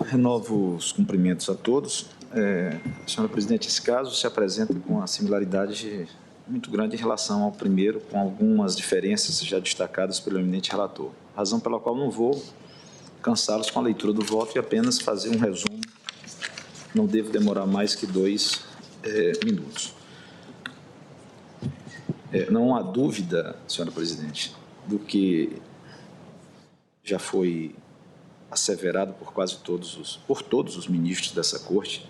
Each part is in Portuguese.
Renovo os cumprimentos a todos. Senhora presidente, esse caso se apresenta com uma similaridade muito grande em relação ao primeiro, com algumas diferenças já destacadas pelo eminente relator. Razão pela qual não vou cansá-los com a leitura do voto e apenas fazer um resumo. Não devo demorar mais que 2 minutos. Não há dúvida, senhora presidente, do que já foi asseverado por todos os ministros dessa corte,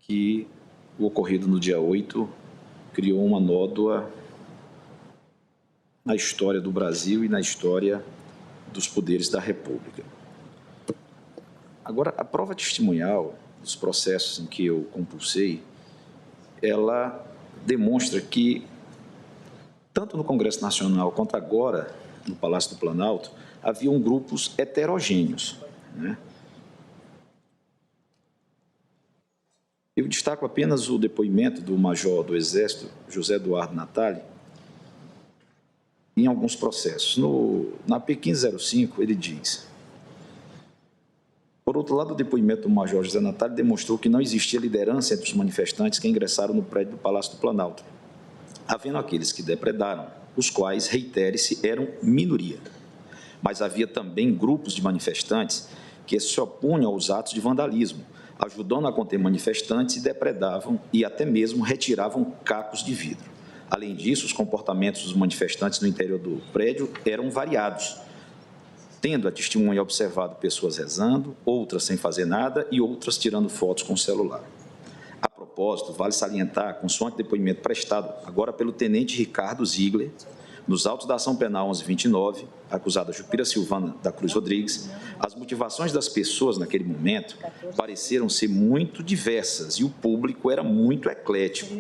que o ocorrido no dia 8 criou uma nódoa na história do Brasil e na história dos poderes da República. Agora, a prova testemunhal dos processos em que eu compulsei, ela demonstra que, tanto no Congresso Nacional quanto agora no Palácio do Planalto, haviam grupos heterogêneos, né? Eu destaco apenas o depoimento do major do Exército, José Eduardo Natali, em alguns processos. Na P1505, ele diz: por outro lado, o depoimento do major José Natali demonstrou que não existia liderança entre os manifestantes que ingressaram no prédio do Palácio do Planalto, havendo aqueles que depredaram, os quais, reitere-se, eram minoria. Mas havia também grupos de manifestantes que se opunham aos atos de vandalismo, ajudando a conter manifestantes e depredavam e até mesmo retiravam cacos de vidro. Além disso, os comportamentos dos manifestantes no interior do prédio eram variados, tendo a testemunha observado pessoas rezando, outras sem fazer nada e outras tirando fotos com o celular. A propósito, vale salientar, consoante depoimento prestado agora pelo tenente Ricardo Ziegler, nos autos da ação penal 1129, acusada Jupira Silvana da Cruz Rodrigues, as motivações das pessoas naquele momento pareceram ser muito diversas e o público era muito eclético.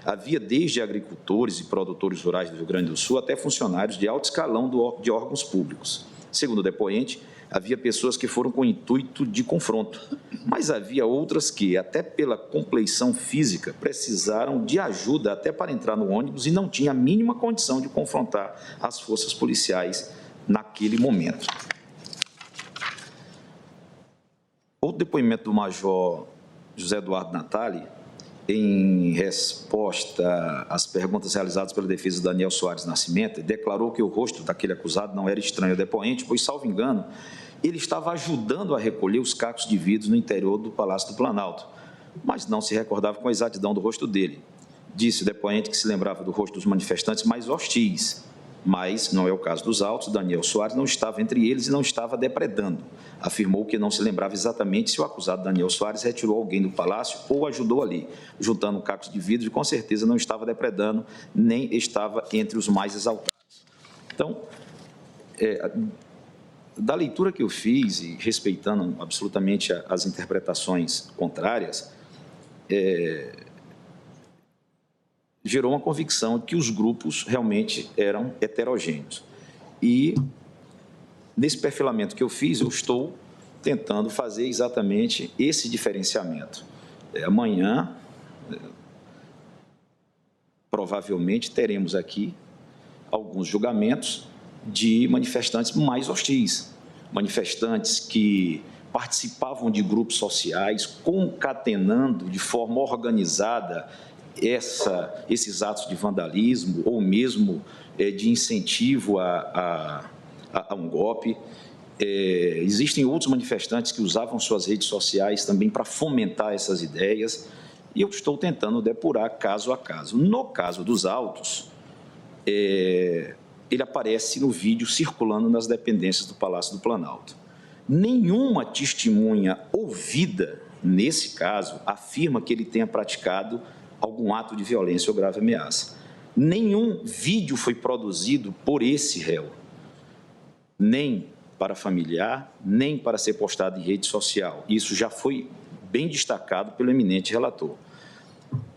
Havia desde agricultores e produtores rurais do Rio Grande do Sul até funcionários de alto escalão de órgãos públicos. Segundo o depoente, havia pessoas que foram com o intuito de confronto, mas havia outras que, até pela compleição física, precisaram de ajuda até para entrar no ônibus e não tinham a mínima condição de confrontar as forças policiais naquele momento. Outro depoimento do major José Eduardo Natali, em resposta às perguntas realizadas pela defesa de Daniel Soares Nascimento, declarou que o rosto daquele acusado não era estranho ao depoente, pois, salvo engano, ele estava ajudando a recolher os cacos de vidro no interior do Palácio do Planalto, mas não se recordava com exatidão do rosto dele. Disse o depoente que se lembrava do rosto dos manifestantes mais hostis, mas não é o caso dos autos. Daniel Soares não estava entre eles e não estava depredando. Afirmou que não se lembrava exatamente se o acusado Daniel Soares retirou alguém do palácio ou ajudou ali, juntando cacos de vidro, e com certeza não estava depredando, nem estava entre os mais exaltados. Então, da leitura que eu fiz, e respeitando absolutamente as interpretações contrárias, gerou uma convicção de que os grupos realmente eram heterogêneos. E, nesse perfilamento que eu fiz, eu estou tentando fazer exatamente esse diferenciamento. Amanhã, provavelmente, teremos aqui alguns julgamentos de manifestantes mais hostis, manifestantes que participavam de grupos sociais, concatenando de forma organizada esses atos de vandalismo ou mesmo de incentivo a um golpe. Existem outros manifestantes que usavam suas redes sociais também para fomentar essas ideias, e eu estou tentando depurar caso a caso. No caso dos autos, ele aparece no vídeo circulando nas dependências do Palácio do Planalto. Nenhuma testemunha ouvida, nesse caso, afirma que ele tenha praticado algum ato de violência ou grave ameaça. Nenhum vídeo foi produzido por esse réu, nem para familiar, nem para ser postado em rede social. Isso já foi bem destacado pelo eminente relator.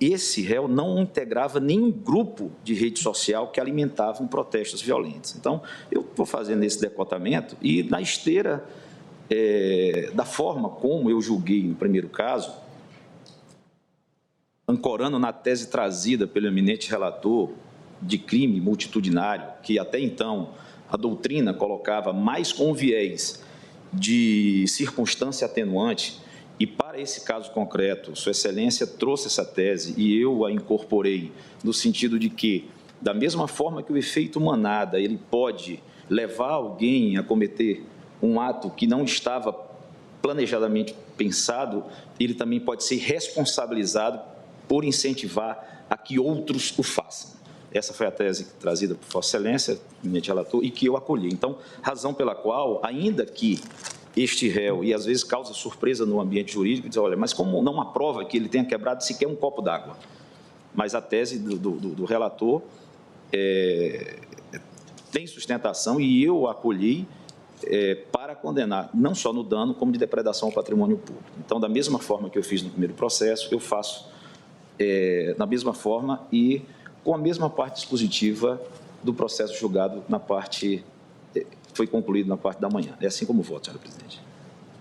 Esse réu não integrava nenhum grupo de rede social que alimentavam protestos violentos. Então, eu vou fazendo esse decotamento e, na esteira da forma como eu julguei no primeiro caso, ancorando na tese trazida pelo eminente relator de crime multitudinário, que até então a doutrina colocava mais com viés de circunstância atenuante, e para esse caso concreto, Sua Excelência trouxe essa tese e eu a incorporei no sentido de que, da mesma forma que o efeito manada ele pode levar alguém a cometer um ato que não estava planejadamente pensado, ele também pode ser responsabilizado por incentivar a que outros o façam. Essa foi a tese trazida por Vossa Excelência, eminente relator, e que eu acolhi. Então, razão pela qual, ainda que este réu, e às vezes causa surpresa no ambiente jurídico, diz, olha, mas como não há prova que ele tenha quebrado sequer um copo d'água? Mas a tese do relator tem sustentação e eu acolhi para condenar, não só no dano, como de depredação ao patrimônio público. Então, da mesma forma que eu fiz no primeiro processo, eu faço da mesma forma e com a mesma parte dispositiva do processo julgado na parte, foi concluído na parte da manhã. É assim como voto, senhora presidente.